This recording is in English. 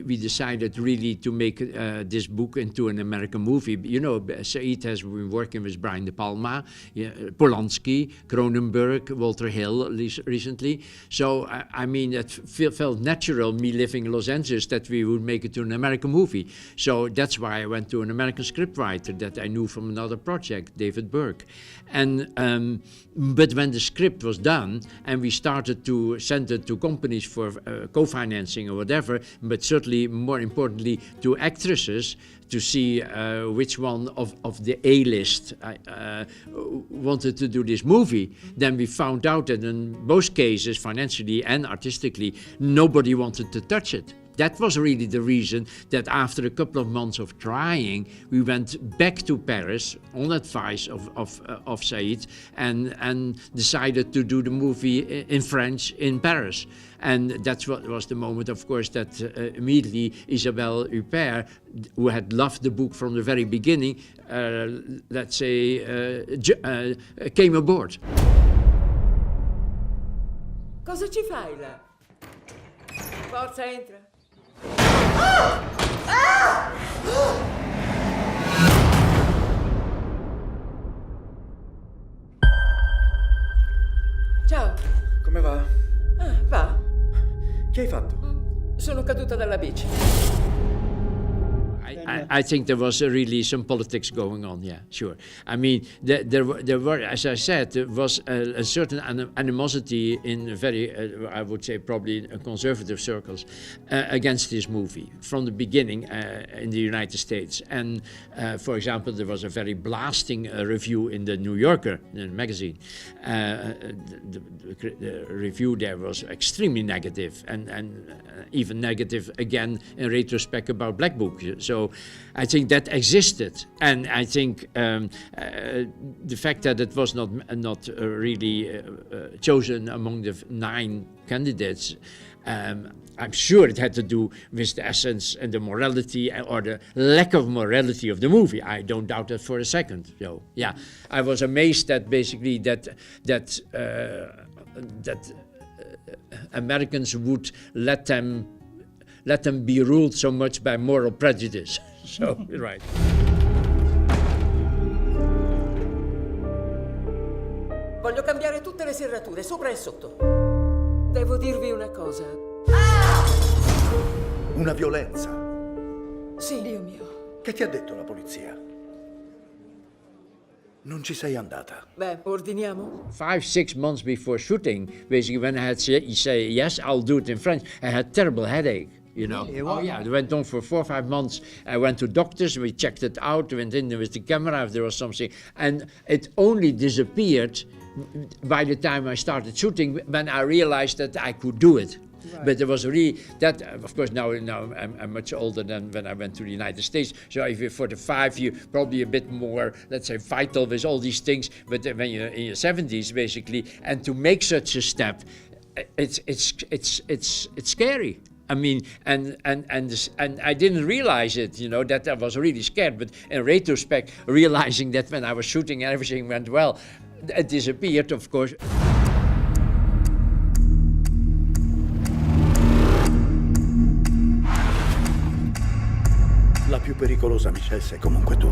we decided really to make this book into an American movie. You know, Said has been working with Brian De Palma, Polanski, Cronenberg, Walter Hill recently. So, I mean, it felt natural, me living in Los Angeles, that we would make it to an American movie. So that's why I went to an American scriptwriter that I knew from another project, David Burke. And but when the script was done and we started to send it to companies for co-financing or whatever, but certainly more importantly to actresses to see which one of the A-list wanted to do this movie, then we found out that in both cases, financially and artistically, nobody wanted to touch it. That was really the reason that after a couple of months of trying, we went back to Paris on advice of Said and decided to do the movie in French in Paris. And that's what was the moment, of course, that immediately Isabelle Huppert, who had loved the book from the very beginning, let's say, came aboard. Cosa ci fai là? Forza, entra. Ciao. Come va? Va. Che hai fatto? Sono caduta dalla bici. I think there was really some politics going on, yeah, sure. I mean, there were, as I said, there was a certain animosity in very, I would say probably conservative circles against this movie from the beginning in the United States. And for example, there was a very blasting review in the New Yorker magazine. The review there was extremely negative and even negative again in retrospect about Black Book. So I think that existed, and I think the fact that it was not really chosen among the 9 candidates, I'm sure it had to do with the essence and the morality or the lack of morality of the movie. I don't doubt that for a second. So yeah, I was amazed that basically that Americans would let them be ruled so much by moral prejudice. So, right. Voglio cambiare tutte le serrature, sopra e sotto. Devo dirvi una cosa. Una violenza. Sì, Dio mio. Che ti ha detto la polizia? Non ci sei andata. Beh, ordiniamo? 5-6 months before shooting, basically when I had say yes, I'll do it in French, I had terrible headache. You know, oh yeah, it went on for 4 or 5 months. I went to doctors, we checked it out, went in with the camera if there was something, and it only disappeared by the time I started shooting when I realized that I could do it. Right. But there was really that, of course, now I'm much older than when I went to the United States. So if you're 45, you're probably a bit more, let's say, vital with all these things. But when you're in your 70s, basically, and to make such a step, it's scary. I mean, and I didn't realize it, you know, that I was really scared. But in retrospect, realizing that when I was shooting and everything went well, it disappeared, of course. La più pericolosa, Michelle, sei comunque tu.